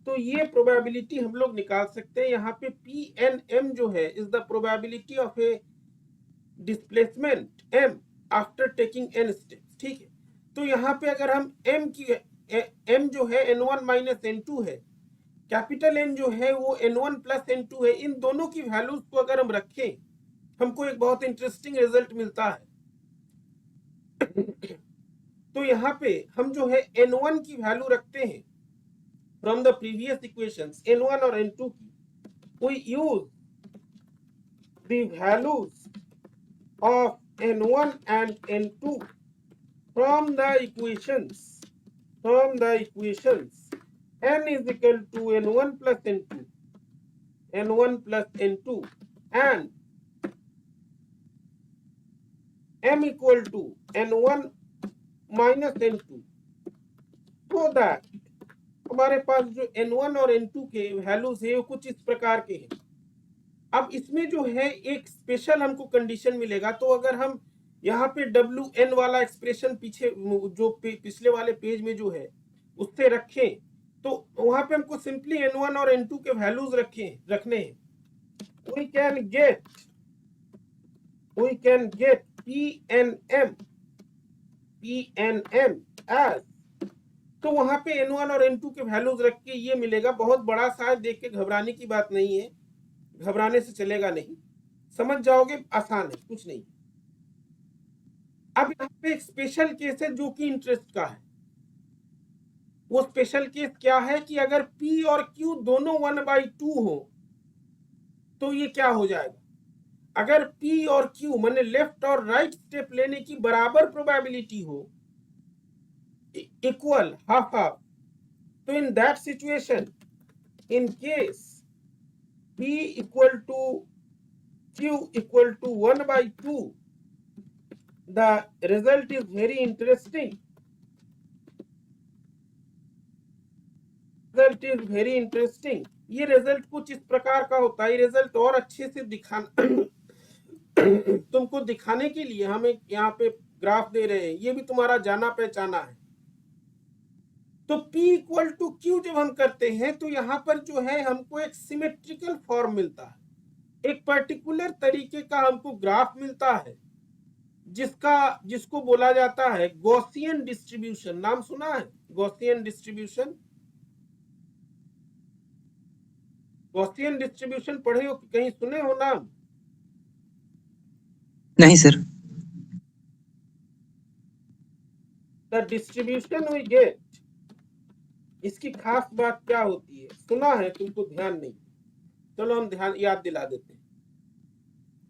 तो ये probability हम लोग निकाल सकते हैं। यहाँ पे PNM जो है is the probability of A displacement m after taking n steps. ठीक है, तो यहाँ पे अगर हम m जो है n1 माइनस n2 है, कैपिटल N जो है वो n1 प्लस n2 है, इन दोनों की वैल्यूज को अगर हम रखें हमको एक बहुत इंटरेस्टिंग रिजल्ट मिलता है। तो यहाँ पे हम जो है n1 की वैल्यू रखते हैं from the previous equations n1 और n2 की, we use the values of n1 and n2 from the equations n is equal to n1 plus n2 and m equal to n1 minus n2, so that हमारे पास जो n1 और n2 के values है वो कुछ इस प्रकार के हैं। अब इसमें जो है एक स्पेशल हमको कंडीशन मिलेगा। तो अगर हम यहाँ पे Wn वाला एक्सप्रेशन पीछे जो पिछले वाले पेज में जो है उससे रखें तो वहां पे हमको सिंपली n1 और n2 के वैल्यूज रखने हैं। we can get PNM as, तो वहां पे n1 और n2 के वैल्यूज रख के ये मिलेगा। बहुत बड़ा सा देख के घबराने की बात नहीं है, घबराने से चलेगा नहीं, समझ जाओगे, आसान है, कुछ नहीं। अब यहाँ पे एक स्पेशल केस है जो कि इंटरेस्ट का है। वो स्पेशल केस क्या है कि अगर P और Q दोनों 1/2 हो तो ये क्या हो जाएगा। अगर P और Q माने लेफ्ट और राइट स्टेप लेने की बराबर प्रोबेबिलिटी हो, इक्वल हाफ, तो in that situation, in case P equal to Q equal to 1/2, the result is very interesting. ये रिजल्ट कुछ इस प्रकार का होता है। ये रिजल्ट और अच्छे से तुमको दिखाने के लिए हम एक यहाँ पे ग्राफ दे रहे हैं, ये भी तुम्हारा जाना पहचाना है। तो P इक्वल टू Q जब हम करते हैं तो यहाँ पर जो है हमको एक सिमेट्रिकल फॉर्म मिलता है, एक पर्टिकुलर तरीके का हमको ग्राफ मिलता है जिसको बोला जाता है गॉसियन डिस्ट्रीब्यूशन। नाम सुना है गॉसियन डिस्ट्रीब्यूशन? गॉसियन डिस्ट्रीब्यूशन पढ़े हो कि कहीं सुने हो नाम? नहीं sir. The distribution we get इसकी खास बात क्या होती है? सुना है, तुमको ध्यान नहीं, चलो हम ध्यान याद दिला देते हैं।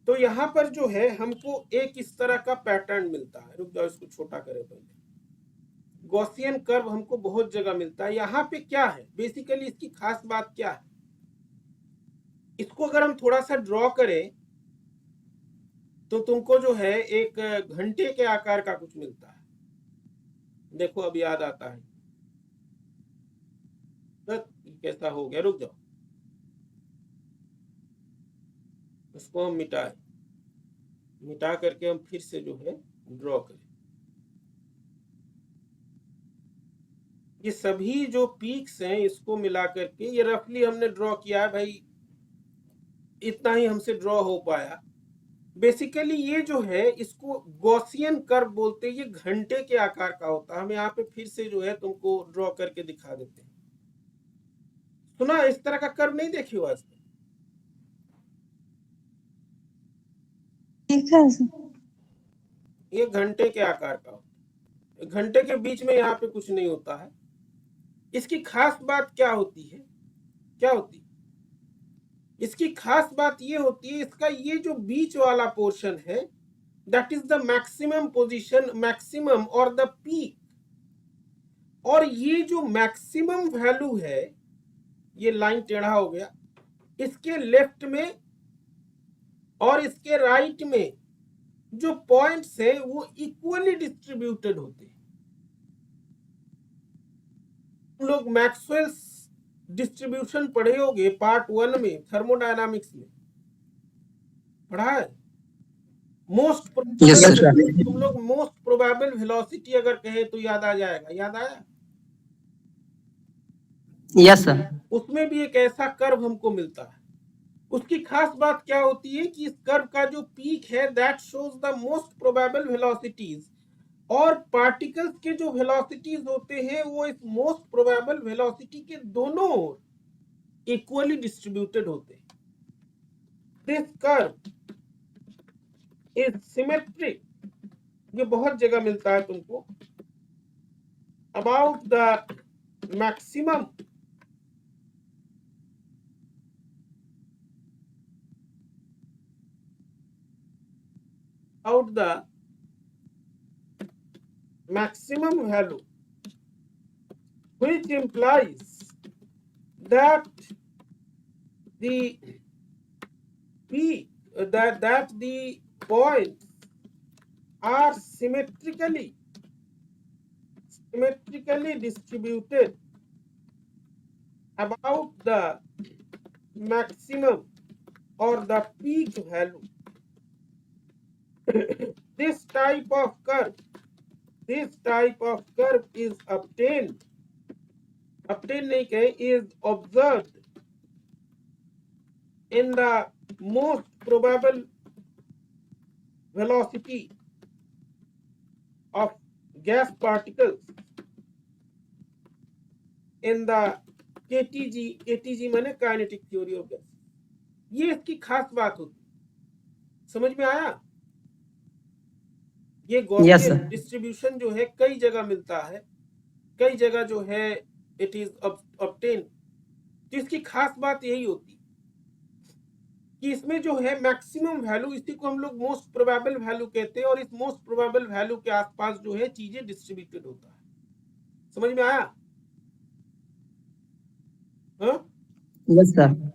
तो यहाँ पर जो है हमको एक इस तरह का पैटर्न मिलता है। रुक जाओ, इसको छोटा करें पहले। गॉसियन कर्व हमको बहुत जगह मिलता है। यहाँ पे क्या है बेसिकली, इसकी खास बात क्या है? इसको अगर हम थोड़ा सा ड्रॉ करें तो तुमको जो है एक घंटे के आकार का कुछ मिलता है। देखो अब याद आता है। कैसा हो गया? रुक जाओ, इसको हम मिटा करके हम फिर से जो है ड्रॉ करें। ये सभी जो पीक्स हैं इसको मिला करके ये रफली हमने ड्रॉ किया है भाई, इतना ही हमसे ड्रॉ हो पाया। बेसिकली ये जो है इसको गॉसियन कर्व बोलते हैं। ये घंटे के आकार का होता है। हम यहाँ पे फिर से जो है तुमको ड्रॉ करके दिखा देते हैं। सुना इस तरह का कर्व नहीं देखी हो आज तक? ठीक है सर। ये घंटे के आकार का होता है। घंटे के बीच में यहाँ पे कुछ नहीं होता है। इसकी खास बात क्या होती है? क्या होती है इसकी खास बात? ये होती है इसका ये जो बीच वाला पोर्शन है, that is the maximum position, maximum और द पीक। और ये जो मैक्सिमम वैल्यू है, ये लाइन टेढ़ा हो गया, इसके लेफ्ट में और इसके राइट में जो पॉइंट्स है वो इक्वली डिस्ट्रीब्यूटेड होते हैं। तुम लोग मैक्सवेल्स डिस्ट्रीब्यूशन पढ़े होगे पार्ट 1 में, थर्मोडायनामिक्स में पढ़ा है। मोस्ट तुम लोग मोस्ट प्रोबेबल वेलोसिटी अगर कहे तो याद आ जाएगा। याद आया? Yes sir. उसमें भी एक ऐसा कर्व हमको मिलता है। उसकी खास बात क्या होती है कि इस कर्व का जो पीक है that shows the most probable velocities, और पार्टिकल्स के जो वेलोसिटीज होते हैं वो इस मोस्ट प्रोबेबल वेलोसिटी के दोनों ओर इक्वली डिस्ट्रीब्यूटेड होते हैं। This curve is symmetric. ये बहुत जगह मिलता है तुमको। About the maximum out the maximum value, which implies that the peak that the points are symmetrically distributed about the maximum or the peak value. This type of curve is obtained नहीं कहे, is observed in the most probable velocity of gas particles in the KTG माने kinetic theory of gas। ये इसकी खास बात होती, समझ में आया? ये गॉसियन डिस्ट्रीब्यूशन जो है कई जगह मिलता है, कई जगह जो है इट इज ऑब्टेन। तो इसकी खास बात यही होती है कि इसमें जो है मैक्सिमम वैल्यू, इसी को हम लोग मोस्ट प्रोबेबल वैल्यू कहते हैं, और इस मोस्ट प्रोबेबल वैल्यू के आसपास जो है चीजें डिस्ट्रीब्यूटेड होता है। समझ में आया? हाँ यस सर।